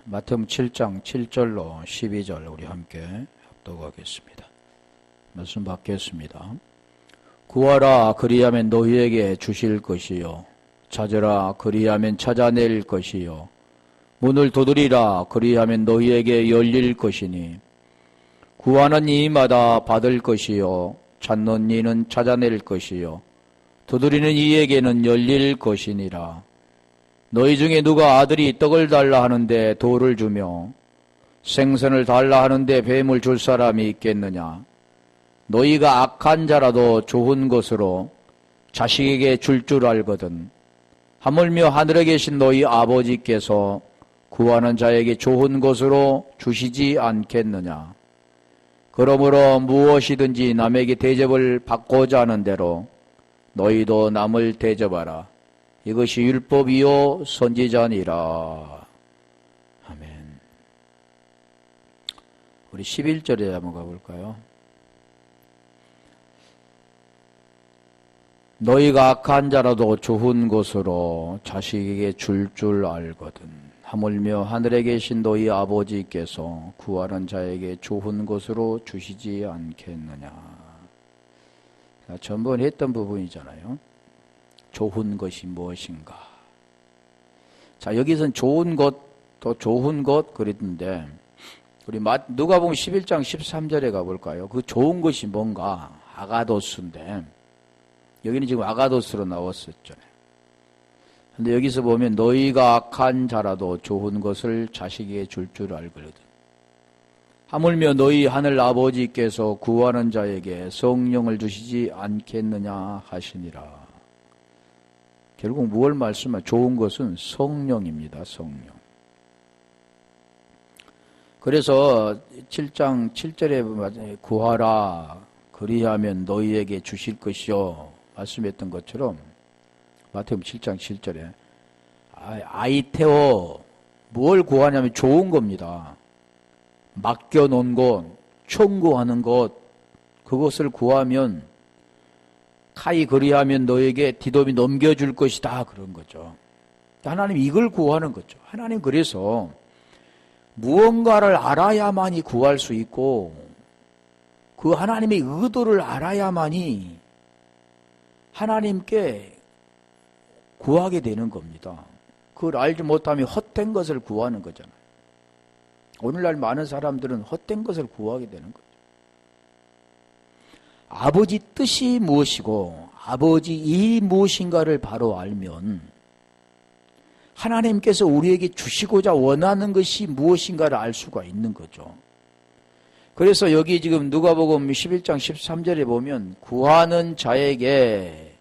마태복음 7장 7절로 12절 우리 함께 합독하겠습니다. 말씀 받겠습니다. 구하라 그리하면 너희에게 주실 것이요 찾으라 그리하면 찾아낼 것이요 문을 두드리라 그리하면 너희에게 열릴 것이니 구하는 이마다 받을 것이요 찾는 이는 찾아낼 것이요 두드리는 이에게는 열릴 것이니라. 너희 중에 누가 아들이 떡을 달라 하는데 돌을 주며 생선을 달라 하는데 뱀을 줄 사람이 있겠느냐? 너희가 악한 자라도 좋은 것으로 자식에게 줄 알거든. 하물며 하늘에 계신 너희 아버지께서 구하는 자에게 좋은 것으로 주시지 않겠느냐? 그러므로 무엇이든지 남에게 대접을 받고자 하는 대로 너희도 남을 대접하라. 이것이 율법이요 선지자니라. 아멘. 우리 11절에 한번 가볼까요? 너희가 악한 자라도 좋은 것으로 자식에게 줄 알거든. 하물며 하늘에 계신 너희 아버지께서 구하는 자에게 좋은 것으로 주시지 않겠느냐. 전번에 했던 부분이잖아요. 좋은 것이 무엇인가. 자, 여기선 좋은 것, 또 좋은 것 그랬는데, 우리 누가복음 11장 13절에 가볼까요? 그 좋은 것이 뭔가? 아가도스인데, 여기는 지금 아가도스로 나왔었잖아요. 근데 여기서 보면 너희가 악한 자라도 좋은 것을 자식에게 줄 알거든. 하물며 너희 하늘 아버지께서 구하는 자에게 성령을 주시지 않겠느냐 하시니라. 결국 무엇을 말씀하냐? 좋은 것은 성령입니다. 성령. 그래서 7장 7절에 구하라 그리하면 너희에게 주실 것이요 말씀했던 것처럼 마태복음 7장 7절에 아이테오 뭘 구하냐면 좋은 겁니다. 맡겨놓은 것, 청구하는 것, 그것을 구하면 카이 그리하면 너에게 디돔이 넘겨줄 것이다. 그런 거죠. 하나님 이걸 구하는 거죠. 하나님 그래서 무언가를 알아야만이 구할 수 있고 그 하나님의 의도를 알아야만이 하나님께 구하게 되는 겁니다. 그걸 알지 못하면 헛된 것을 구하는 거잖아요. 오늘날 많은 사람들은 헛된 것을 구하게 되는 거죠. 아버지 뜻이 무엇이고 아버지 일이 무엇인가를 바로 알면 하나님께서 우리에게 주시고자 원하는 것이 무엇인가를 알 수가 있는 거죠. 그래서 여기 지금 누가복음 11장 13절에 보면 구하는 자에게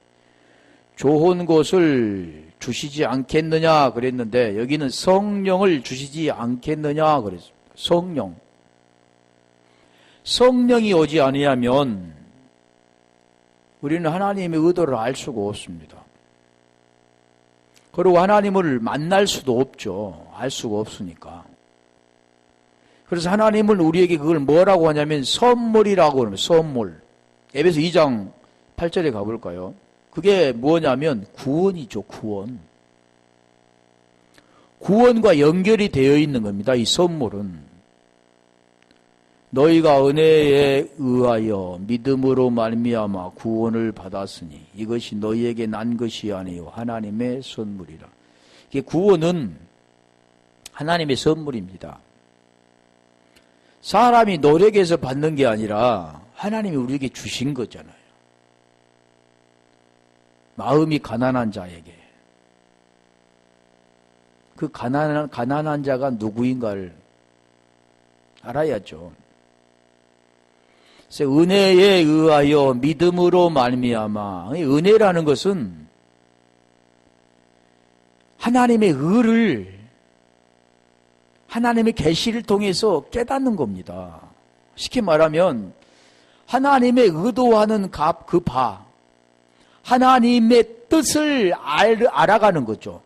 좋은 것을 주시지 않겠느냐 그랬는데 여기는 성령을 주시지 않겠느냐 그랬습니다. 성령이 오지 아니하면 우리는 하나님의 의도를 알 수가 없습니다. 그리고 하나님을 만날 수도 없죠. 알 수가 없으니까. 그래서 하나님은 우리에게 그걸 뭐라고 하냐면 선물이라고 합니다. 선물. 에베소 2장 8절에 가볼까요? 그게 뭐냐면 구원이죠. 구원. 구원과 연결이 되어 있는 겁니다. 이 선물은. 너희가 은혜에 의하여 믿음으로 말미암아 구원을 받았으니 이것이 너희에게 난 것이 아니요 하나님의 선물이라. 이게 구원은 하나님의 선물입니다. 사람이 노력해서 받는 게 아니라 하나님이 우리에게 주신 거잖아요. 마음이 가난한 자에게. 그 가난한 자가 누구인가를 알아야죠. 그래서 은혜에 의하여 믿음으로 말미암아. 은혜라는 것은 하나님의 의를 하나님의 계시를 통해서 깨닫는 겁니다. 쉽게 말하면 하나님의 의도하는 그 바, 하나님의 뜻을 알아가는 거죠.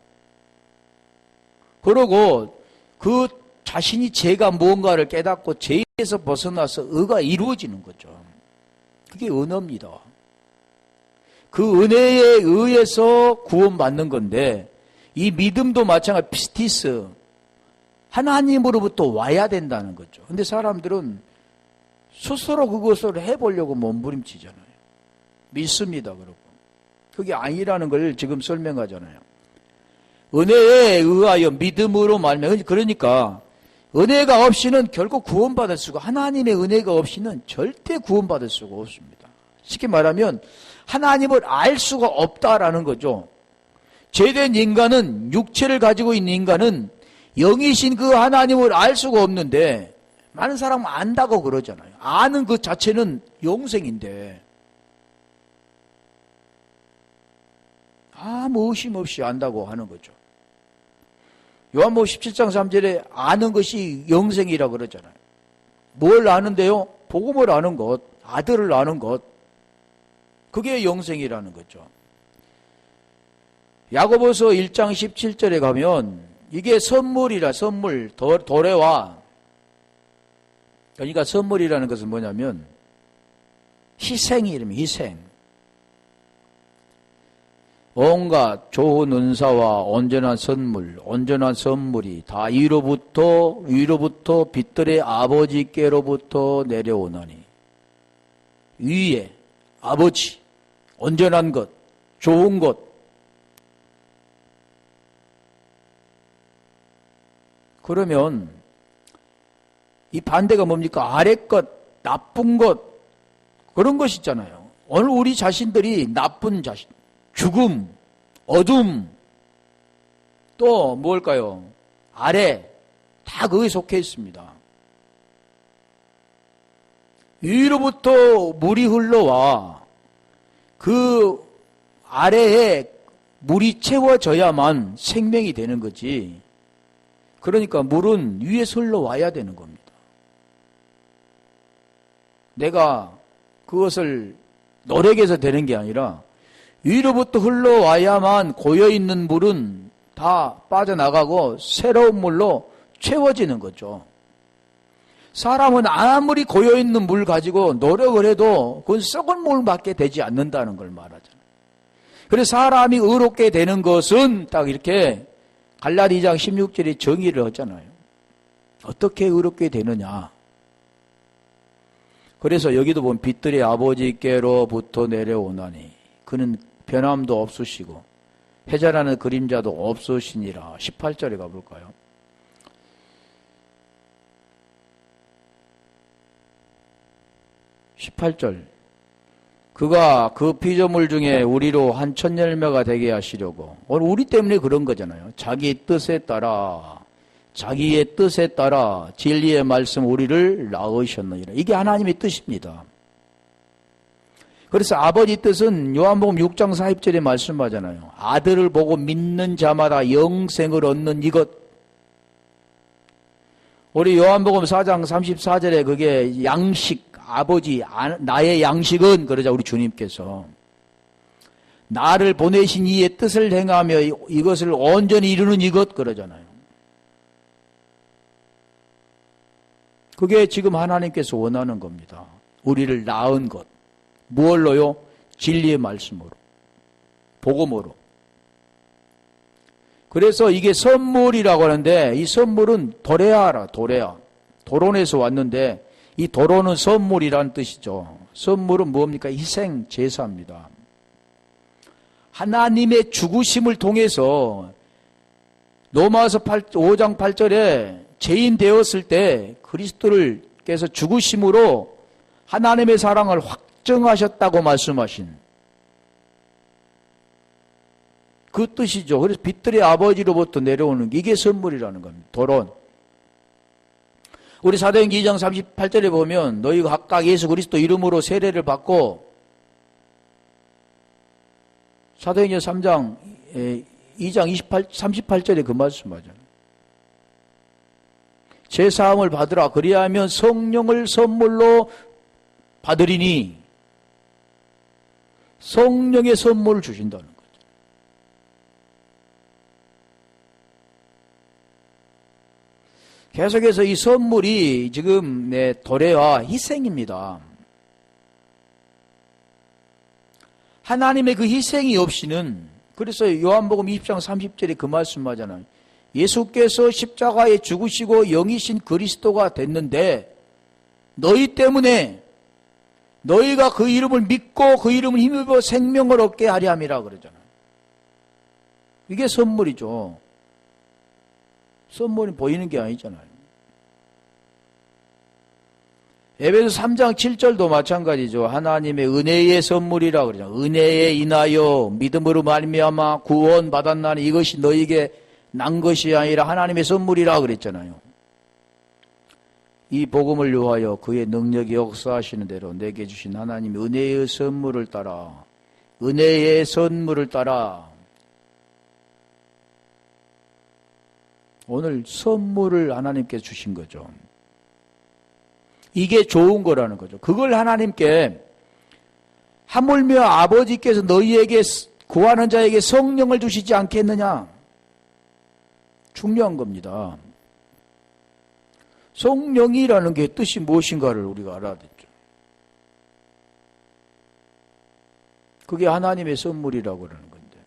그러고 그 자신이 죄가 무언가를 깨닫고 죄에서 벗어나서 의가 이루어지는 거죠. 그게 은혜입니다. 그 은혜에 의해서 구원받는 건데 이 믿음도 마찬가지 피스티스 하나님으로부터 와야 된다는 거죠. 근데 사람들은 스스로 그것을 해보려고 몸부림치잖아요. 믿습니다, 그러고. 그게 아니라는 걸 지금 설명하잖아요. 은혜에 의하여 믿음으로 말미암아. 그러니까 은혜가 없이는 결국 구원받을 수가, 하나님의 은혜가 없이는 절대 구원받을 수가 없습니다. 쉽게 말하면 하나님을 알 수가 없다라는 거죠. 죄된 인간은, 육체를 가지고 있는 인간은 영이신 그 하나님을 알 수가 없는데 많은 사람은 안다고 그러잖아요. 아는 그 자체는 영생인데 아무 의심 없이 안다고 하는 거죠. 요한복음 17장 3절에 아는 것이 영생이라고 그러잖아요. 뭘 아는데요? 복음을 아는 것, 아들을 아는 것. 그게 영생이라는 거죠. 야고보서 1장 17절에 가면 이게 선물이라, 선물, 도래와. 그러니까 선물이라는 것은 뭐냐면 희생이 이름이 희생. 온갖 좋은 은사와 온전한 선물, 온전한 선물이 다 위로부터 빛들의 아버지께로부터 내려오나니. 위에 아버지, 온전한 것, 좋은 것. 그러면 이 반대가 뭡니까? 아래 것, 나쁜 것, 그런 것이 있잖아요. 오늘 우리 자신들이 나쁜 자신, 죽음, 어둠, 또 뭘까요? 아래, 다 거기에 속해 있습니다. 위로부터 물이 흘러와 그 아래에 물이 채워져야만 생명이 되는 거지. 그러니까 물은 위에서 흘러와야 되는 겁니다. 내가 그것을 노력해서 되는 게 아니라 위로부터 흘러와야만 고여있는 물은 다 빠져나가고 새로운 물로 채워지는 거죠. 사람은 아무리 고여있는 물 가지고 노력을 해도 그건 썩은 물밖에 되지 않는다는 걸 말하잖아요. 그래서 사람이 의롭게 되는 것은 딱 이렇게 갈라디 2장 16절에 정의를 하잖아요. 어떻게 의롭게 되느냐. 그래서 여기도 보면 빛들의 아버지께로부터 내려오나니 그는 변함도 없으시고 패자라는 그림자도 없으시니라. 18절에 가볼까요? 그가 그 피조물 중에 우리로 한 천열매가 되게 하시려고. 오늘 우리 때문에 그런 거잖아요. 자기의 뜻에 따라 진리의 말씀 우리를 낳으셨느니라. 이게 하나님의 뜻입니다. 그래서 아버지 뜻은 요한복음 6장 40절에 말씀하잖아요. 아들을 보고 믿는 자마다 영생을 얻는 이것. 우리 요한복음 4장 34절에 그게 양식, 아버지, 나의 양식은 그러자 우리 주님께서 나를 보내신 이의 뜻을 행하며 이것을 온전히 이루는 이것 그러잖아요. 그게 지금 하나님께서 원하는 겁니다. 우리를 낳은 것. 무엇로요? 진리의 말씀으로. 복음으로. 그래서 이게 선물이라고 하는데 이 선물은 도래하라. 도론에서 왔는데 이 도로는 선물이라는 뜻이죠. 선물은 뭡니까? 희생, 제사입니다. 하나님의 죽으심을 통해서 로마서 5장 8절에 죄인 되었을 때 그리스도께서 죽으심으로 하나님의 사랑을 확정하셨다고 말씀하신 그 뜻이죠. 그래서 빛들의 아버지로부터 내려오는 게 이게 선물이라는 겁니다. 도론. 우리 사도행전 2장 38절에 보면 너희가 각각 예수 그리스도 이름으로 세례를 받고 사도행전 3장 2장 38절에 그 말씀하잖아요. 제사함을 받으라. 그리하면 성령을 선물로 받으리니 성령의 선물을 주신다는 거죠. 계속해서 이 선물이 지금 도래와 희생입니다. 하나님의 그 희생이 없이는 그래서 요한복음 20장 30절에 그 말씀하잖아요. 예수께서 십자가에 죽으시고 영이신 그리스도가 됐는데 너희 때문에 너희가 그 이름을 믿고 그 이름을 힘입어 생명을 얻게 하려 함이라 그러잖아요. 이게 선물이죠. 선물이 보이는 게 아니잖아요. 에베소 3장 7절도 마찬가지죠. 하나님의 은혜의 선물이라 그러잖아요. 은혜에 인하여 믿음으로 말미암아 구원 받았나니 이것이 너희에게 난 것이 아니라 하나님의 선물이라 그랬잖아요. 이 복음을 위하여 그의 능력이 역사하시는 대로 내게 주신 하나님의 은혜의 선물을 따라 은혜의 선물을 따라 오늘 선물을 하나님께 주신 거죠. 이게 좋은 거라는 거죠. 그걸 하나님께 하물며 아버지께서 너희에게 구하는 자에게 성령을 주시지 않겠느냐? 중요한 겁니다. 성령이라는 게 뜻이 무엇인가를 우리가 알아야 되죠. 그게 하나님의 선물이라고 그러는 건데.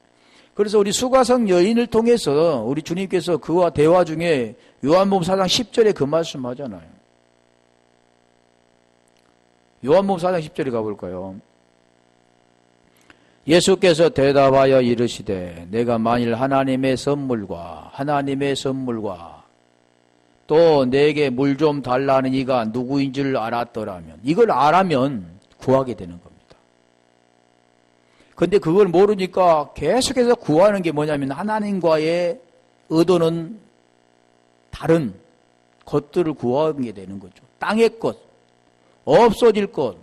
그래서 우리 수가성 여인을 통해서 우리 주님께서 그와 대화 중에 요한복음 4장 10절에 그 말씀 하잖아요. 요한복음 4장 10절에 가볼까요? 예수께서 대답하여 이르시되 내가 만일 하나님의 선물과 또 내게 물 좀 달라는 이가 누구인 줄 알았더라면 이걸 알면 구하게 되는 겁니다. 근데 그걸 모르니까 계속해서 구하는 게 뭐냐면 하나님과의 의도는 다른 것들을 구하게 되는 거죠. 땅의 것, 없어질 것,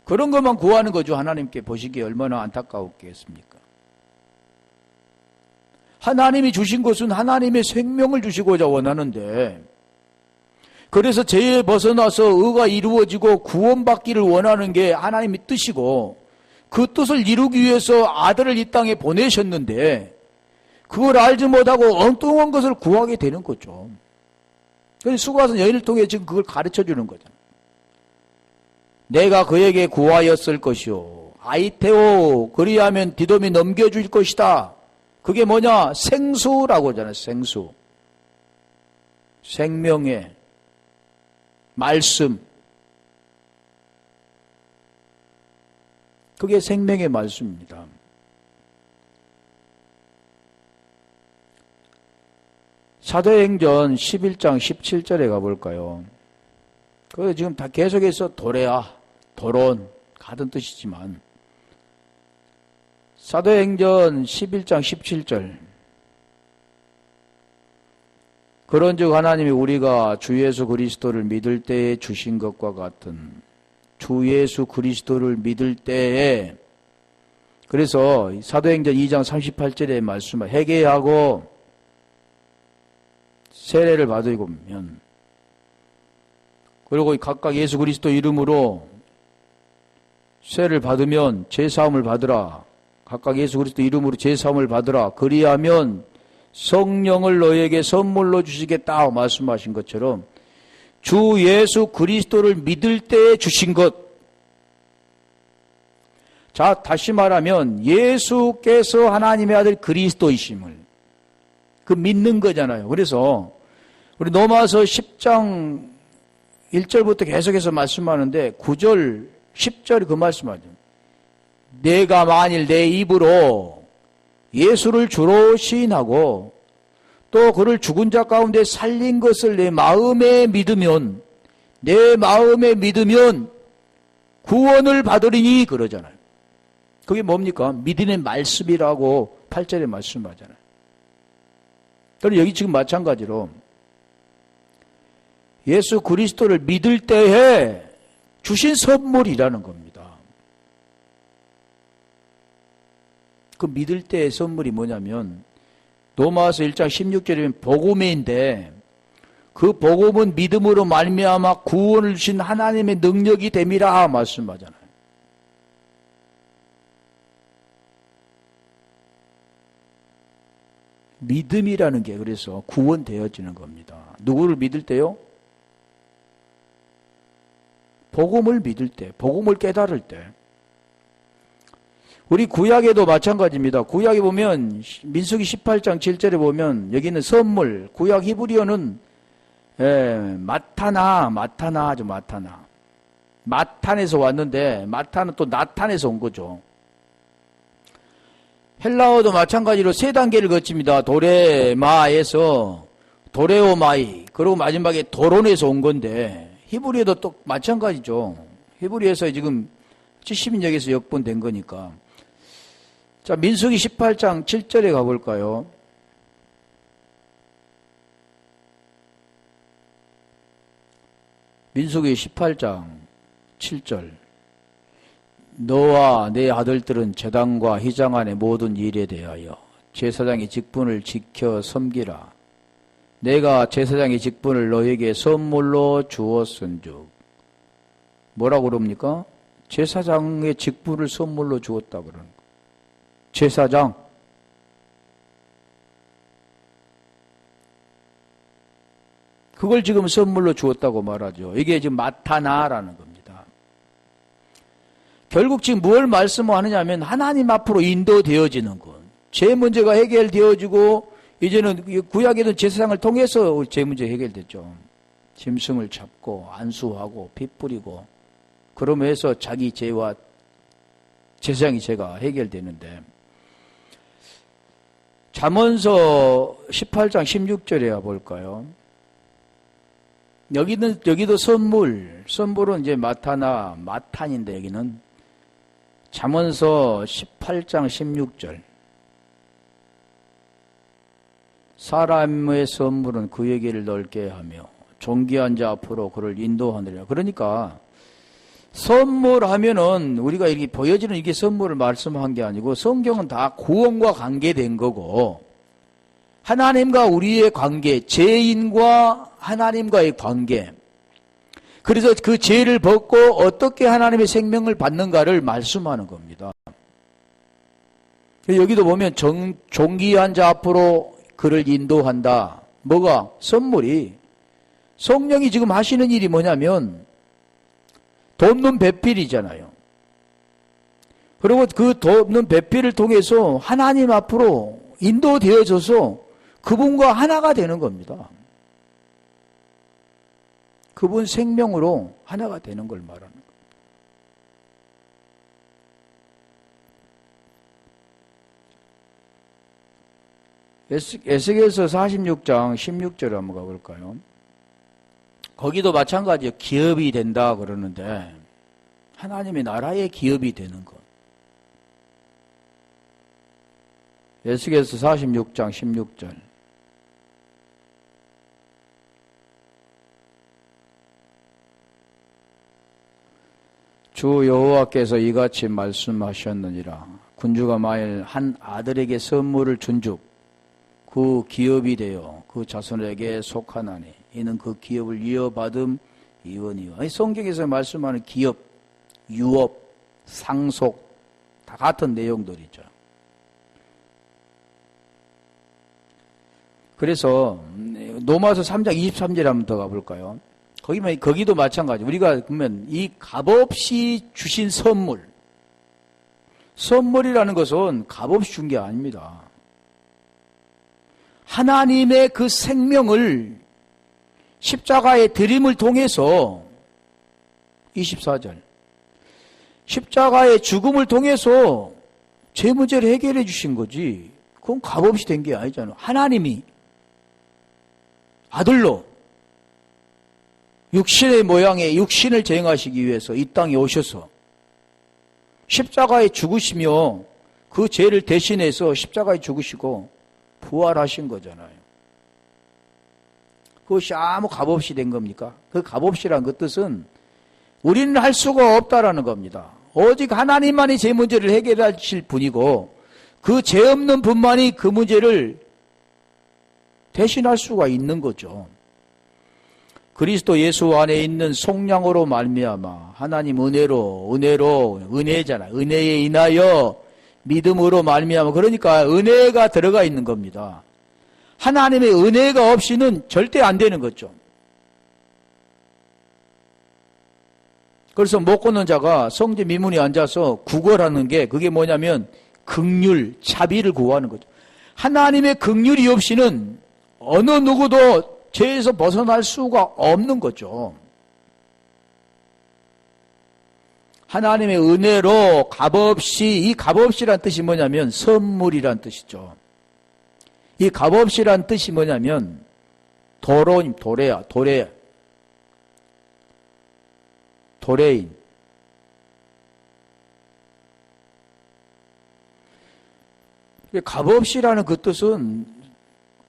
그런 것만 구하는 거죠. 하나님께 보시기에 얼마나 안타까웠겠습니까? 하나님이 주신 것은 하나님의 생명을 주시고자 원하는데, 그래서 죄에 벗어나서 의가 이루어지고 구원받기를 원하는 게 하나님의 뜻이고 그 뜻을 이루기 위해서 아들을 이 땅에 보내셨는데 그걸 알지 못하고 엉뚱한 것을 구하게 되는 거죠. 그래서 수고하신 여인을 통해 지금 그걸 가르쳐 주는 거잖아요. 내가 그에게 구하였을 것이요 아이테오 그리하면 디돔이 넘겨줄 것이다. 그게 뭐냐? 생수라고 하잖아요. 생수. 생명의 말씀. 그게 생명의 말씀입니다. 사도행전 11장 17절에 가볼까요? 그 지금 다 계속해서 도래아, 도론 같은 뜻이지만 사도행전 11장 17절 그런즉 하나님이 우리가 주 예수 그리스도를 믿을 때에 주신 것과 같은 주 예수 그리스도를 믿을 때에 그래서 사도행전 2장 38절에 말씀을 회개하고 세례를 받으면 그리고 각각 예수 그리스도 이름으로 세례를 받으면 제사함을 받으라. 각각 예수 그리스도 이름으로 제사함을 받으라. 그리하면 성령을 너에게 선물로 주시겠다 말씀하신 것처럼 주 예수 그리스도를 믿을 때에 주신 것. 자, 다시 말하면 예수께서 하나님의 아들 그리스도이심을 그 믿는 거잖아요. 그래서 우리 로마서 10장 1절부터 계속해서 말씀하는데 9절, 10절 그 말씀하죠. 내가 만일 내 입으로 예수를 주로 시인하고 또 그를 죽은 자 가운데 살린 것을 내 마음에 믿으면 구원을 받으리니 그러잖아요. 그게 뭡니까? 믿음의 말씀이라고 8절에 말씀하잖아요. 그리고 여기 지금 마찬가지로 예수 그리스도를 믿을 때에 주신 선물이라는 겁니다. 그 믿을 때의 선물이 뭐냐면 로마서 1장 16절이면 복음인데 그 복음은 믿음으로 말미암아 구원을 주신 하나님의 능력이 됨이라 말씀하잖아요. 믿음이라는 게 그래서 구원되어지는 겁니다. 누구를 믿을 때요? 복음을 믿을 때, 복음을 깨달을 때. 우리 구약에도 마찬가지입니다. 구약에 보면 민수기 18장 7절에 보면 여기는 선물, 구약 히브리어는 마타나죠. 마탄에서 왔는데 마탄은 또 나탄에서 온 거죠. 헬라어도 마찬가지로 세 단계를 거칩니다. 도레마에서 도레오마이, 그리고 마지막에 도론에서 온 건데 히브리어도 또 마찬가지죠. 히브리어에서 지금 70인역에서 역본된 거니까. 자, 민수기 18장 7절에 가볼까요? 민수기 18장 7절. 너와 내 아들들은 제단과 휘장 안의 모든 일에 대하여 제사장의 직분을 지켜 섬기라. 내가 제사장의 직분을 너에게 선물로 주었은즉. 뭐라고 그럽니까? 제사장의 직분을 선물로 주었다 그러는 거예요. 제사장. 그걸 지금 선물로 주었다고 말하죠. 이게 지금 마타나라는 겁니다. 결국 지금 뭘 말씀하느냐 하면 하나님 앞으로 인도되어지는 것. 제 문제가 해결되어지고 이제는 구약에는 제사장을 통해서 제 문제 해결됐죠. 짐승을 잡고 안수하고 피 뿌리고 그러면서 자기 죄와 제사장의 죄가 해결되는데 잠언서 18장 16절에 볼까요? 여기도 선물은 이제 마탄인데 여기는 잠언서 18장 16절. 사람의 선물은 그에게를 넓게 하며 존귀한 자 앞으로 그를 인도하느니라. 그러니까 선물하면은 우리가 이렇게 보여지는 이게 선물을 말씀한 게 아니고 성경은 다 구원과 관계된 거고 하나님과 우리의 관계, 죄인과 하나님과의 관계. 그래서 그 죄를 벗고 어떻게 하나님의 생명을 받는가를 말씀하는 겁니다. 여기도 보면 존귀한 자 앞으로 그를 인도한다. 뭐가? 선물이. 성령이 지금 하시는 일이 뭐냐면 돕는 배필이잖아요. 그리고 그 돕는 배필을 통해서 하나님 앞으로 인도되어져서 그분과 하나가 되는 겁니다. 그분 생명으로 하나가 되는 걸 말하는 거예요. 에스겔서 46장 16절에 한번 가볼까요? 거기도 마찬가지예요. 기업이 된다 그러는데 하나님의 나라의 기업이 되는 것. 에스겔서 46장 16절. 주 여호와께서 이같이 말씀하셨느니라. 군주가 만일 한 아들에게 선물을 준즉 그 기업이 되어 그 자손에게 속하나니 이는 그 기업을 이어받음 이원이요. 성경에서 말씀하는 기업, 유업, 상속 다 같은 내용들이죠. 그래서 로마서 3장 23절에 한번 더 가볼까요? 거기도 마찬가지. 우리가 보면 이 값없이 주신 선물이라는 것은 값없이 준 게 아닙니다. 하나님의 그 생명을 십자가의 드림을 통해서 24절 십자가의 죽음을 통해서 제 문제를 해결해 주신 거지 그건 값없이 된 게 아니잖아요. 하나님이 아들로 육신의 모양의 육신을 제행하시기 위해서 이 땅에 오셔서 십자가에 죽으시며 그 죄를 대신해서 십자가에 죽으시고 부활하신 거잖아요. 그것이 아무 값없이 된 겁니까? 그 값없이란 그 뜻은 우리는 할 수가 없다라는 겁니다. 오직 하나님만이 제 문제를 해결하실 분이고 그 죄 없는 분만이 그 문제를 대신할 수가 있는 거죠. 그리스도 예수 안에 있는 속량으로 말미암아 하나님 은혜잖아요. 은혜에 인하여 믿음으로 말미암아 그러니까 은혜가 들어가 있는 겁니다. 하나님의 은혜가 없이는 절대 안 되는 거죠. 그래서 못 걷는 자가 성지 미문에 앉아서 구걸하는 게 그게 뭐냐면 긍휼, 자비를 구하는 거죠. 하나님의 긍휼이 없이는 어느 누구도 죄에서 벗어날 수가 없는 거죠. 하나님의 은혜로 값없이, 이 값없이란 뜻이 뭐냐면 선물이란 뜻이죠. 이 값없이란 뜻이 뭐냐면 도래인. 값없이라는 그 뜻은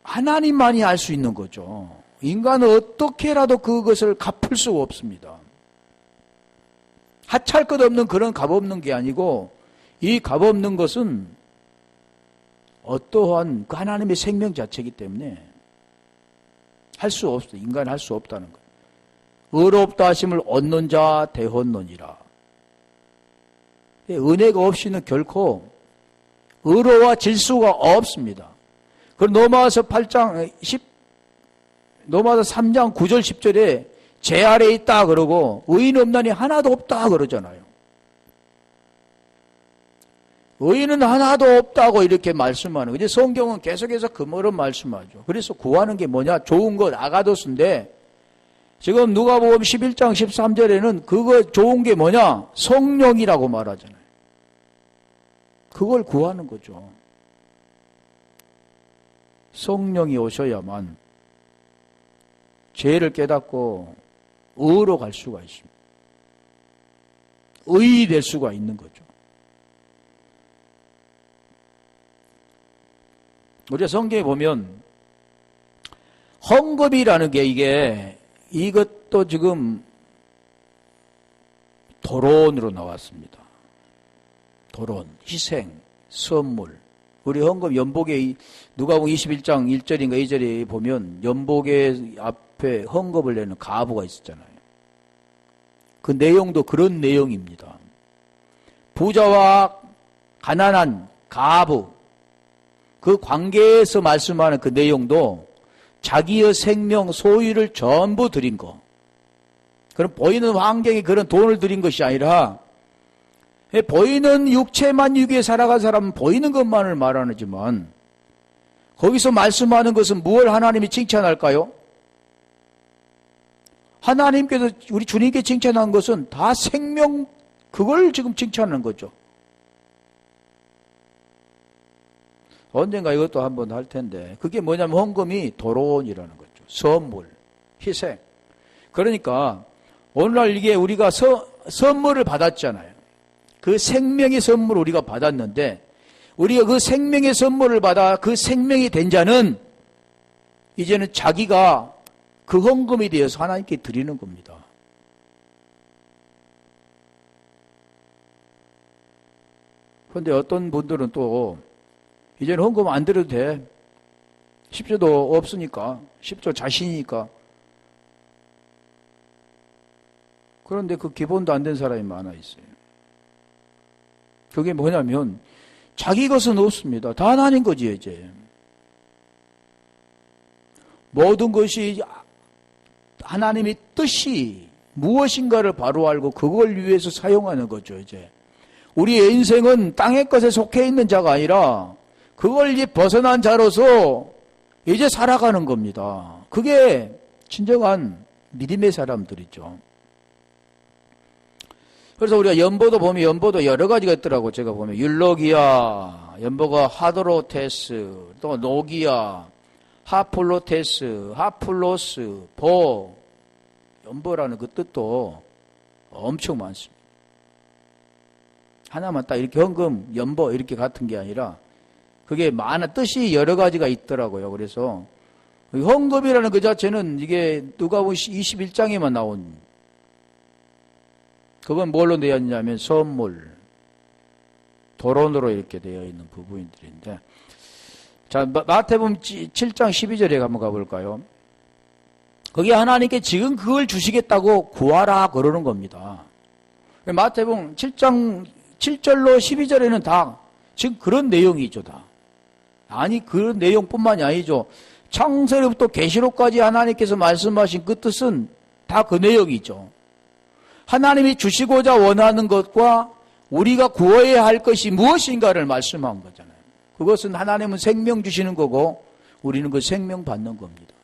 하나님만이 알 수 있는 거죠. 인간은 어떻게라도 그것을 갚을 수가 없습니다. 하찮을 것 없는 그런 값없는 게 아니고 이 값없는 것은 어떠한 그 하나님의 생명 자체이기 때문에 할 수 없어요. 인간은 할 수 없다는 거예요. 의롭다 하심을 얻는 자 대헛노니라. 은혜가 없이는 결코 의로워질 수가 없습니다. 그리고 로마서 3장 9절 10절에 제 아래에 있다 그러고 의인 없나니 하나도 없다 그러잖아요. 의인은 하나도 없다고 이렇게 말씀하는 거죠. 성경은 계속해서 그 뭐를 말씀하죠. 그래서 구하는 게 뭐냐? 좋은 것 아가도스인데 지금 누가복음 11장 13절에는 그거 좋은 게 뭐냐? 성령이라고 말하잖아요. 그걸 구하는 거죠. 성령이 오셔야만 죄를 깨닫고 의로 갈 수가 있습니다. 의인이 될 수가 있는 거죠. 우리가 성경에 보면 헌금이라는 게 이것도 지금 도론으로 나왔습니다. 도론, 희생, 선물. 우리 헌금 연복에 누가복음 21장 1절인가 2절에 보면 연복의 앞에 헌금을 내는 가부가 있었잖아요. 그 내용도 그런 내용입니다. 부자와 가난한 가부 그 관계에서 말씀하는 그 내용도 자기의 생명 소유를 전부 드린 거. 그럼 보이는 환경에 그런 돈을 드린 것이 아니라 보이는 육체만 유기에 살아간 사람은 보이는 것만을 말하지만 거기서 말씀하는 것은 무엇을 하나님이 칭찬할까요? 하나님께서 우리 주님께 칭찬한 것은 다 생명 그걸 지금 칭찬하는 거죠. 언젠가 이것도 한번 할 텐데 그게 뭐냐면 헌금이 도론이라는 거죠. 선물, 희생. 그러니까 오늘날 이게 우리가 선물을 받았잖아요. 그 생명의 선물을 우리가 받았는데 우리가 그 생명의 선물을 받아 그 생명이 된 자는 이제는 자기가 그 헌금에 대해서 하나님께 드리는 겁니다. 그런데 어떤 분들은 또 이제는 헌금 안 드려도 돼. 10조도 없으니까 10조 자신이니까. 그런데 그 기본도 안 된 사람이 많아 있어요. 그게 뭐냐면 자기 것은 없습니다. 다 하나님 거지 이제. 모든 것이 하나님의 뜻이 무엇인가를 바로 알고 그걸 위해서 사용하는 거죠 이제. 우리의 인생은 땅의 것에 속해 있는 자가 아니라 그걸 이제 벗어난 자로서 이제 살아가는 겁니다. 그게 진정한 믿음의 사람들이죠. 그래서 우리가 연보도 보면 연보도 여러 가지가 있더라고. 제가 보면 율로기아, 연보가 하드로테스, 또 노기아, 하플로테스, 하플로스, 보, 연보라는 그 뜻도 엄청 많습니다. 하나만 딱 이렇게 헌금, 연보 이렇게 같은 게 아니라 그게 많은 뜻이 여러 가지가 있더라고요. 그래서 헌금이라는 그 자체는 이게 누가복음 21장에만 나온 그건 뭘로 되어 있냐면 선물, 도론으로 이렇게 되어 있는 부분들인데 자 마태복음 7장 12절에 한번 가볼까요? 거기 하나님께 지금 그걸 주시겠다고 구하라 그러는 겁니다. 마태복음 7장 7절로 12절에는 다 지금 그런 내용이죠. 다. 아니 그런 내용뿐만이 아니죠. 창세로부터 계시록까지 하나님께서 말씀하신 그 뜻은 다 그 내용이죠. 하나님이 주시고자 원하는 것과 우리가 구해야 할 것이 무엇인가를 말씀한 거잖아요. 그것은 하나님은 생명 주시는 거고 우리는 그 생명 받는 겁니다.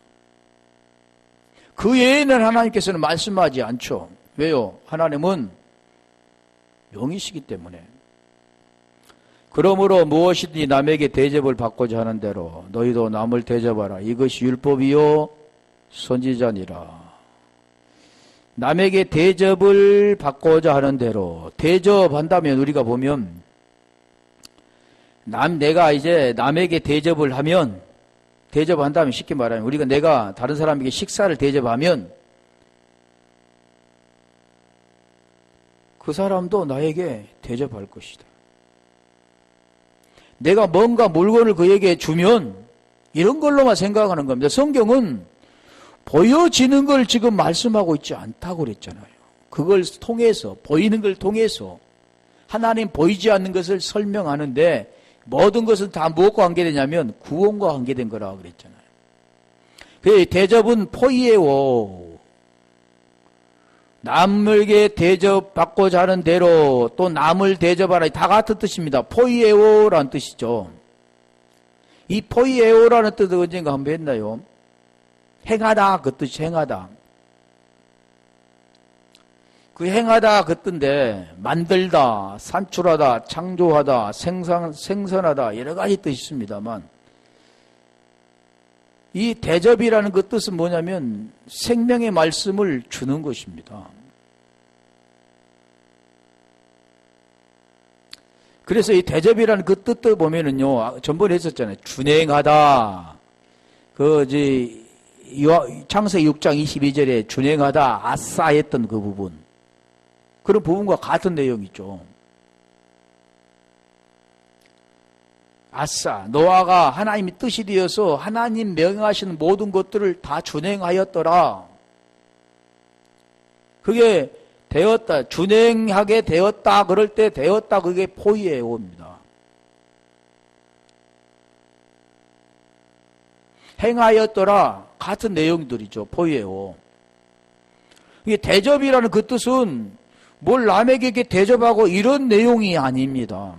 그 외에는 하나님께서는 말씀하지 않죠. 왜요? 하나님은 영이시기 때문에. 그러므로 무엇이든지 남에게 대접을 받고자 하는 대로 너희도 남을 대접하라. 이것이 율법이요 선지자니라. 남에게 대접을 받고자 하는 대로 대접한다면 우리가 보면 내가 이제 남에게 대접을 하면 대접한다면 쉽게 말하면 우리가 내가 다른 사람에게 식사를 대접하면 그 사람도 나에게 대접할 것이다. 내가 뭔가 물건을 그에게 주면 이런 걸로만 생각하는 겁니다. 성경은 보여지는 걸 지금 말씀하고 있지 않다고 그랬잖아요. 그걸 통해서 보이는 걸 통해서 하나님 보이지 않는 것을 설명하는데 모든 것은 다 무엇과 관계되냐면 구원과 관계된 거라고 그랬잖아요. 그 대접은 포이에오. 남에게 대접받고자 하는 대로 또 남을 대접하라. 다 같은 뜻입니다. 포이에오라는 뜻이죠. 이 포이에오라는 뜻을 언젠가 한번 했나요? 행하다 그 뜻이 행하다. 그 행하다 그 뜻인데 만들다, 산출하다, 창조하다, 생선하다 여러 가지 뜻이 있습니다만 이 대접이라는 그 뜻은 뭐냐면 생명의 말씀을 주는 것입니다. 그래서 이 대접이라는 그 뜻도 보면은요, 전번에 했었잖아요. 준행하다. 창세기 6장 22절에 준행하다, 아싸 했던 그 부분. 그런 부분과 같은 내용이죠. 아싸, 노아가 하나님의 뜻이 되어서 하나님 명하시는 모든 것들을 다 준행하였더라. 그게 되었다, 준행하게 되었다, 그럴 때 되었다, 그게 포이에오입니다. 행하였더라, 같은 내용들이죠, 포이에오. 이게 대접이라는 그 뜻은 뭘 남에게 대접하고 이런 내용이 아닙니다.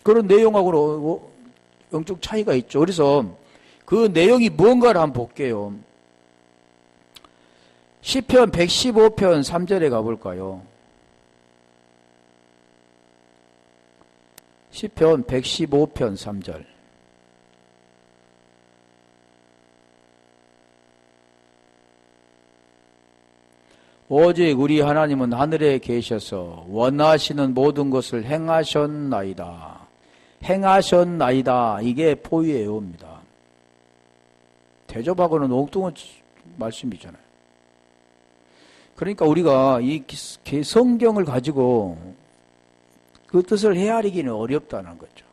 그런 내용하고는 영적 차이가 있죠. 그래서 그 내용이 뭔가를 한번 볼게요. 시편 115편 3절에 가볼까요? 시편 115편 3절. 오직 우리 하나님은 하늘에 계셔서 원하시는 모든 것을 행하셨나이다. 행하셨나이다. 이게 포이에오입니다. 대접하고는 엉뚱한 말씀이잖아요. 그러니까 우리가 이 성경을 가지고 그 뜻을 헤아리기는 어렵다는 거죠.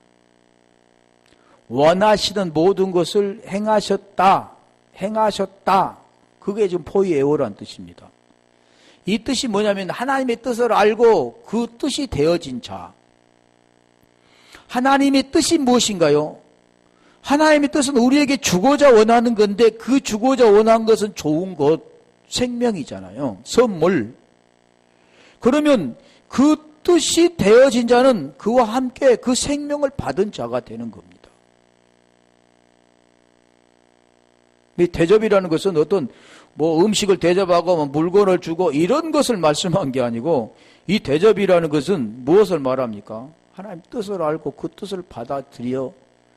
원하시는 모든 것을 행하셨다. 행하셨다. 그게 지금 포이에오라는 뜻입니다. 이 뜻이 뭐냐면 하나님의 뜻을 알고 그 뜻이 되어진 자. 하나님의 뜻이 무엇인가요? 하나님의 뜻은 우리에게 주고자 원하는 건데 그 주고자 원하는 것은 좋은 것, 생명이잖아요. 선물. 그러면 그 뜻이 되어진 자는 그와 함께 그 생명을 받은 자가 되는 겁니다. 이 대접이라는 것은 어떤 음식을 대접하고 물건을 주고 이런 것을 말씀한 게 아니고 이 대접이라는 것은 무엇을 말합니까? 하나님 뜻을 알고 그 뜻을 받아들여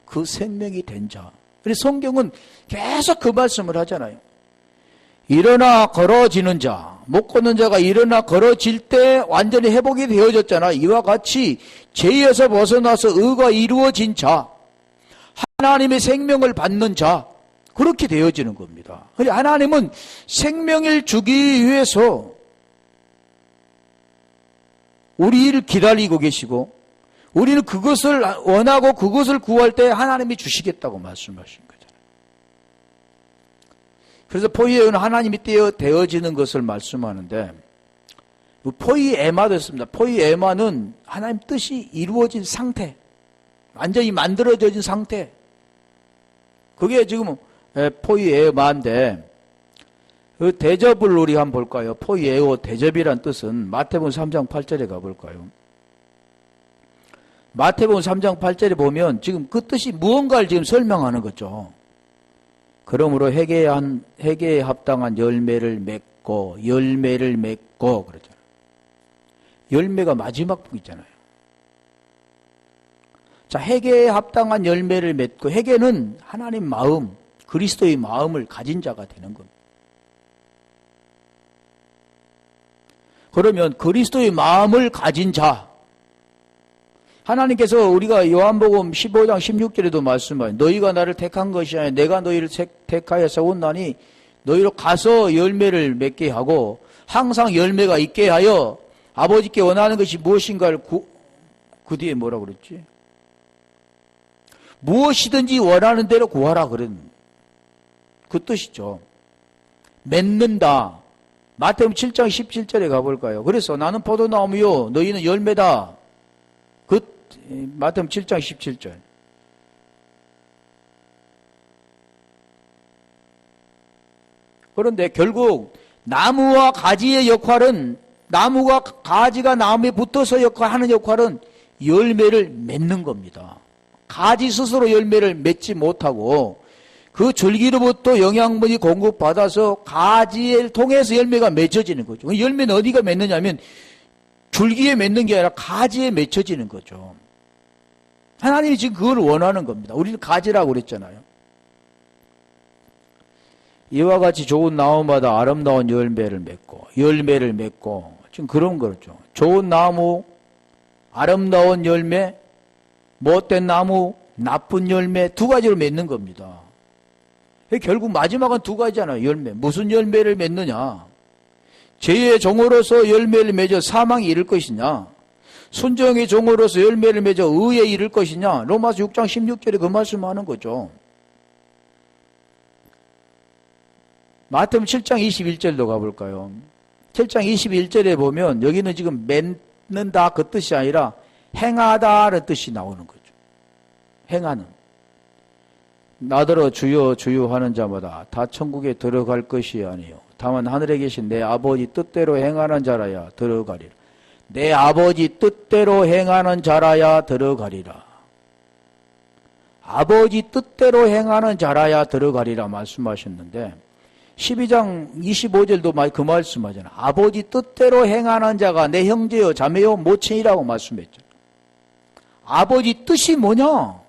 그 생명이 된 자. 그래서 성경은 계속 그 말씀을 하잖아요. 일어나 걸어지는 자, 못 걷는 자가 일어나 걸어질 때 완전히 회복이 되어졌잖아. 이와 같이 죄에서 벗어나서 의가 이루어진 자, 하나님의 생명을 받는 자, 그렇게 되어지는 겁니다. 하나님은 생명을 주기 위해서 우리를 기다리고 계시고 우리는 그것을 원하고 그것을 구할 때 하나님이 주시겠다고 말씀하신 거잖아요. 그래서 포이에오는 하나님이 되어지는 것을 말씀하는데 포이에마도 있습니다. 포이에마는 하나님 뜻이 이루어진 상태, 완전히 만들어진 상태. 그게 지금 포이에마인데 그 대접을 우리 한번 볼까요? 포이에오 대접이란 뜻은 마태복음 3장 8절에 가볼까요? 마태복음 3장 8절에 보면 지금 그 뜻이 무언가를 지금 설명하는 거죠. 그러므로 회개에 합당한 열매를 맺고 그러잖아요. 열매가 마지막 북이잖아요. 자, 회개에 합당한 열매를 맺고, 회개는 하나님 마음, 그리스도의 마음을 가진 자가 되는 겁니다. 그러면 그리스도의 마음을 가진 자, 하나님께서 우리가 요한복음 15장 16절에도 말씀하신 너희가 나를 택한 것이 아니라 내가 너희를 택하여 세웠나니 너희로 가서 열매를 맺게 하고 항상 열매가 있게 하여 아버지께 원하는 것이 무엇인가를 그 뒤에 뭐라 그랬지? 무엇이든지 원하는 대로 구하라 그런 그 뜻이죠. 맺는다. 마태복음 7장 17절에 가볼까요? 그래서 나는 포도나무요 너희는 열매다. 마태복음 7장 17절. 그런데 결국 나무와 가지의 역할은 나무가 가지가 나무에 붙어서 하는 역할은 열매를 맺는 겁니다. 가지 스스로 열매를 맺지 못하고 그 줄기로부터 영양분이 공급받아서 가지를 통해서 열매가 맺어지는 거죠. 열매는 어디가 맺느냐면 줄기에 맺는 게 아니라 가지에 맺혀지는 거죠. 하나님이 지금 그걸 원하는 겁니다. 우리는 가지라고 그랬잖아요. 이와 같이 좋은 나무마다 아름다운 열매를 맺고 지금 그런 거죠. 좋은 나무, 아름다운 열매, 못된 나무, 나쁜 열매 두 가지로 맺는 겁니다. 결국 마지막은 두 가지잖아요. 열매. 무슨 열매를 맺느냐? 죄의 종으로서 열매를 맺어 사망에 이를 것이냐? 순종의 종으로서 열매를 맺어 의에 이를 것이냐? 로마서 6장 16절에 그 말씀하는 거죠. 마태복음 7장 21절로 가볼까요? 7장 21절에 보면 여기는 지금 맺는다 그 뜻이 아니라 행하다라는 뜻이 나오는 거죠. 행하는. 나더러 주여 주여 하는 자마다 다 천국에 들어갈 것이 아니요 다만 하늘에 계신 내 아버지 뜻대로 행하는 자라야 들어가리라. 내 아버지 뜻대로 행하는 자라야 들어가리라. 아버지 뜻대로 행하는 자라야 들어가리라 말씀하셨는데 12장 25절도 그 말씀하잖아요. 아버지 뜻대로 행하는 자가 내 형제요 자매요 모친이라고 말씀했죠. 아버지 뜻이 뭐냐?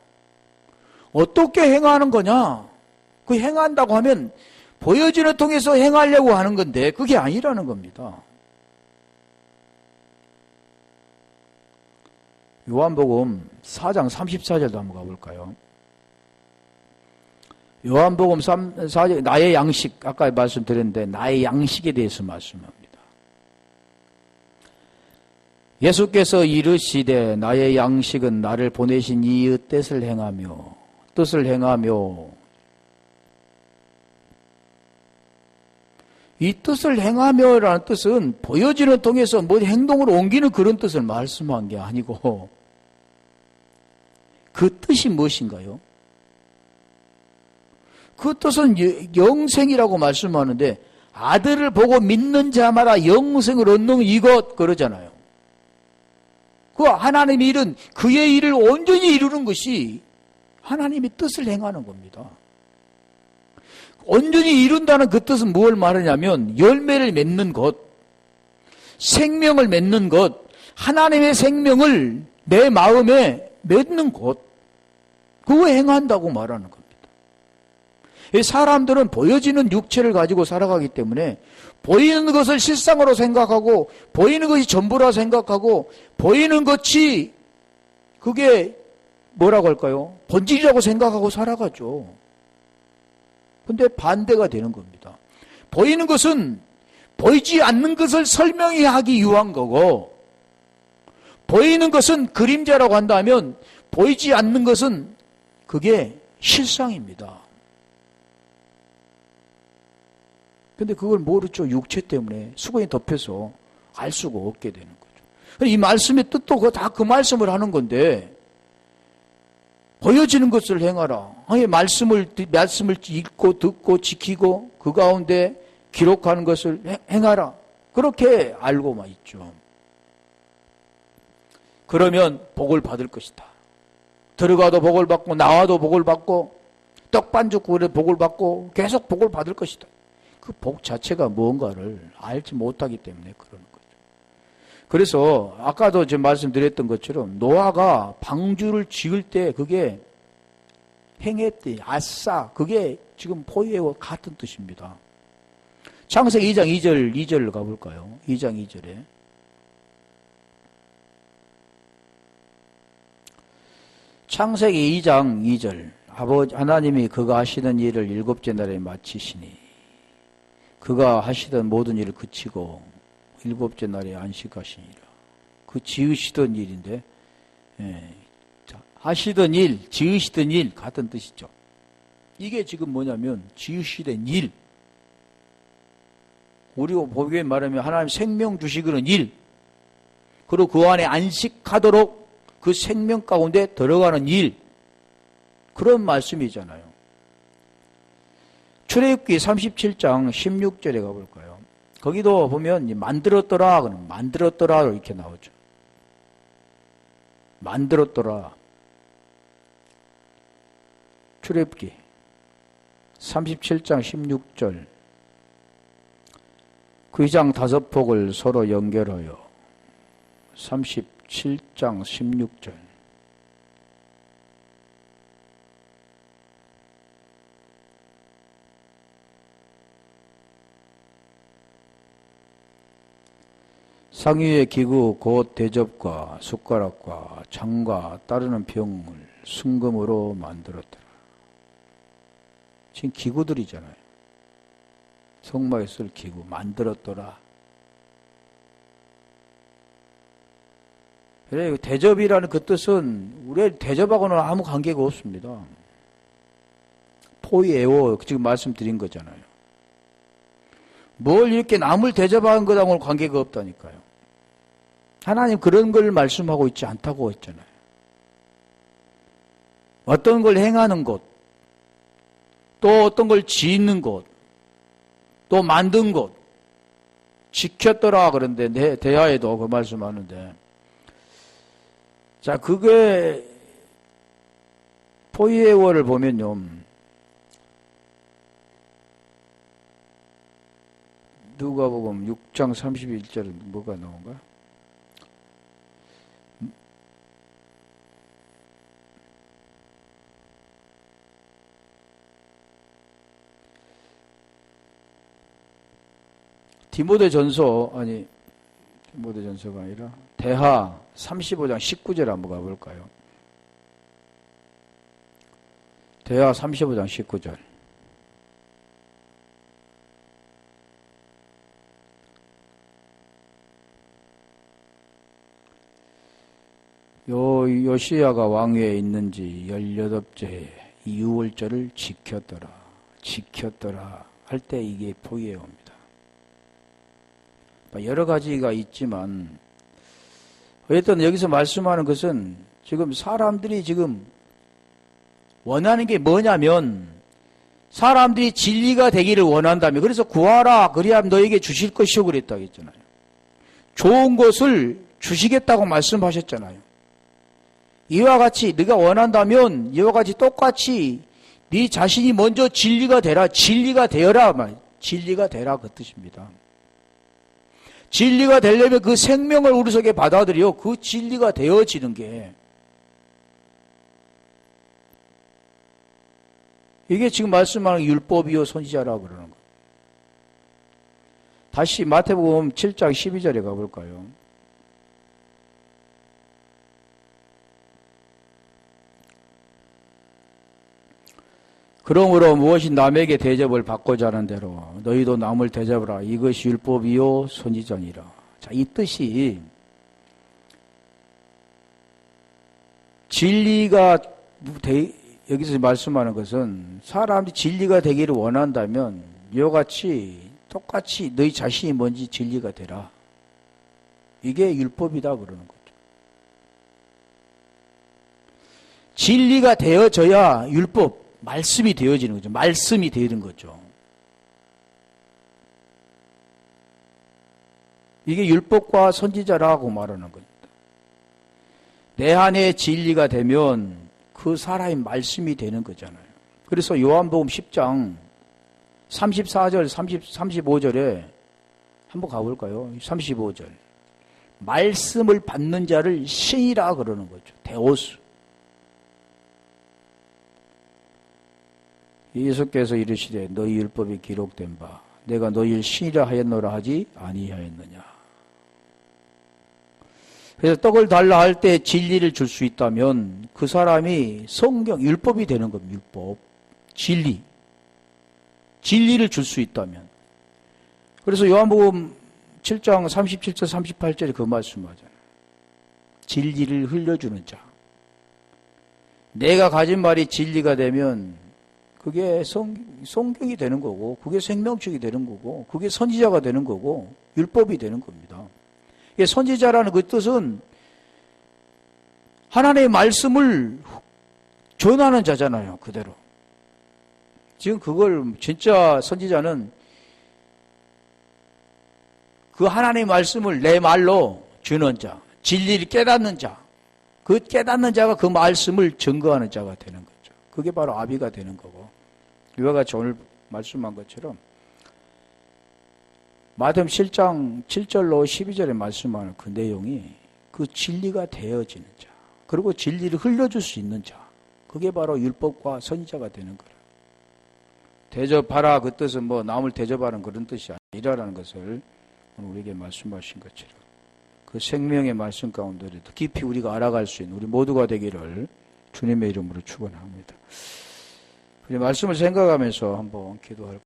어떻게 행하는 거냐? 그 행한다고 하면 보여지는 통해서 행하려고 하는 건데 그게 아니라는 겁니다. 요한복음 4장 34절도 한번 가볼까요? 요한복음 4장 나의 양식 아까 말씀드렸는데 나의 양식에 대해서 말씀합니다. 예수께서 이르시되 나의 양식은 나를 보내신 이의 뜻을 행하며 이 뜻을 행하며라는 뜻은 보여지는 통해서 뭐 행동으로 옮기는 그런 뜻을 말씀한 게 아니고 그 뜻이 무엇인가요? 그 뜻은 영생이라고 말씀하는데 아들을 보고 믿는 자마다 영생을 얻는 이것 그러잖아요. 그 하나님의 일은 그의 일을 온전히 이루는 것이 하나님의 뜻을 행하는 겁니다. 온전히 이룬다는 그 뜻은 무엇을 말하냐면 열매를 맺는 것, 생명을 맺는 것, 하나님의 생명을 내 마음에 맺는 것, 그거 행한다고 말하는 겁니다. 사람들은 보여지는 육체를 가지고 살아가기 때문에 보이는 것을 실상으로 생각하고 보이는 것이 전부라 생각하고 보이는 것이 그게 뭐라고 할까요? 본질이라고 생각하고 살아가죠. 근데 반대가 되는 겁니다. 보이는 것은 보이지 않는 것을 설명하기 위한 거고 보이는 것은 그림자라고 한다면 보이지 않는 것은 그게 실상입니다. 근데 그걸 모르죠. 육체 때문에 수건이 덮여서 알 수가 없게 되는 거죠. 이 말씀의 뜻도 다 그 말씀을 하는 건데 보여지는 것을 행하라. 말씀을 읽고 듣고 지키고 그 가운데 기록하는 것을 행하라. 그렇게 알고만 있죠. 그러면 복을 받을 것이다. 들어가도 복을 받고 나와도 복을 받고 떡반죽 구울에 복을 받고 계속 복을 받을 것이다. 그 복 자체가 뭔가를 알지 못하기 때문에 그러는 거죠. 그래서 아까도 제가 말씀드렸던 것처럼 노아가 방주를 지을 때 그게 행했대. 아싸. 그게 지금 포유와 같은 뜻입니다. 창세기 2장 2절 가볼까요? 2장 2절에. 창세기 2장 2절. 아버지 하나님이 그가 하시던 일을 일곱째 날에 마치시니 그가 하시던 모든 일을 그치고 일곱째 날에 안식하시니라. 그 지으시던 일인데 하시던 일, 지으시던 일 같은 뜻이죠. 이게 지금 뭐냐면 지으시던 일. 우리가 보기에 말하면 하나님 생명 주시기는 일. 그리고 그 안에 안식하도록 그 생명 가운데 들어가는 일. 그런 말씀이잖아요. 출애굽기 37장 16절에 가볼까요? 거기도 보면 만들었더라 그러면 만들었더라 이렇게 나오죠. 만들었더라. 출애굽기 37장 16절. 귀장 5폭을 서로 연결하여 37장 16절. 상위의 기구 곧 대접과 숟가락과 장과 따르는 병을 순금으로 만들었더라. 지금 기구들이잖아요. 성막에 쓸 기구 만들었더라. 그래, 대접이라는 그 뜻은 우리 대접하고는 아무 관계가 없습니다. 포이에오 지금 말씀드린 거잖아요. 뭘 이렇게 남을 대접하는 것하고는 관계가 없다니까요. 하나님 그런 걸 말씀하고 있지 않다고 했잖아요. 어떤 걸 행하는 것, 또 어떤 걸 짓는 것, 또 만든 것, 지켰더라 그런데 대하에도 그 말씀하는데, 자 그게 포이에오를 보면요, 누가복음 6장 31절은 뭐가 나온가? 디모데전서가 아니라 대하 35장 19절 한번 가볼까요? 대하 35장 19절. 요시야가 왕위에 있는지 18째 이 유월절을 지켰더라 할 때 이게 포이에오입니다. 여러 가지가 있지만 어쨌든 여기서 말씀하는 것은 지금 사람들이 지금 원하는 게 뭐냐면 사람들이 진리가 되기를 원한다며 그래서 구하라 그리야 너에게 주실 것이오 그랬다고 했잖아요. 좋은 것을 주시겠다고 말씀하셨잖아요. 이와 같이 네가 원한다면 이와 같이 똑같이 네 자신이 먼저 진리가 되라 진리가 되어라 진리가 되라 그 뜻입니다. 진리가 되려면 그 생명을 우리 속에 받아들여 그 진리가 되어지는 게 이게 지금 말씀하는 율법이요 선지자라고 그러는 거예요. 다시 마태복음 7장 12절에 가볼까요? 그러므로 무엇이 남에게 대접을 받고자 하는 대로 너희도 남을 대접하라. 이것이 율법이요 선지자니라. 자, 이 뜻이 진리가 여기서 말씀하는 것은 사람이 진리가 되기를 원한다면 이와 같이 똑같이 너희 자신이 뭔지 진리가 되라. 이게 율법이다 그러는 거죠. 진리가 되어져야 율법, 말씀이 되어지는 거죠. 말씀이 되는 거죠. 이게 율법과 선지자라고 말하는 겁니다. 내 안에 진리가 되면 그 사람의 말씀이 되는 거잖아요. 그래서 요한복음 10장 34절, 35절에 한번 가볼까요? 35절. 말씀을 받는 자를 신이라 그러는 거죠. 데오스. 예수께서 이르시되 너희 율법에 기록된 바 내가 너희를 신이라 하였노라 하지 아니하였느냐. 그래서 떡을 달라 할 때 진리를 줄 수 있다면 그 사람이 성경, 율법이 되는 겁니다. 율법, 진리. 진리를 줄 수 있다면. 그래서 요한복음 7장 37절 38절에 그 말씀하잖아요. 진리를 흘려주는 자. 내가 가진 말이 진리가 되면 그게 성경이 되는 거고, 그게 생명책이 되는 거고, 그게 선지자가 되는 거고, 율법이 되는 겁니다. 선지자라는 그 뜻은 하나님의 말씀을 전하는 자잖아요. 그대로. 지금 그걸 진짜 선지자는 그 하나님의 말씀을 내 말로 주는 자, 진리를 깨닫는 자, 그 깨닫는 자가 그 말씀을 증거하는 자가 되는 거죠. 그게 바로 아비가 되는 거고, 이와 같이 오늘 말씀한 것처럼 마태복음 7장 7절로 12절에 말씀하는 그 내용이 그 진리가 되어지는 자, 그리고 진리를 흘려줄 수 있는 자, 그게 바로 율법과 선지자가 되는 거예요. 대접하라 그 뜻은 뭐 남을 대접하는 그런 뜻이 아니라는 것을 오늘 우리에게 말씀하신 것처럼 그 생명의 말씀 가운데 더 깊이 우리가 알아갈 수 있는 우리 모두가 되기를 주님의 이름으로 축원합니다. 우리 말씀을 생각하면서 한번 기도할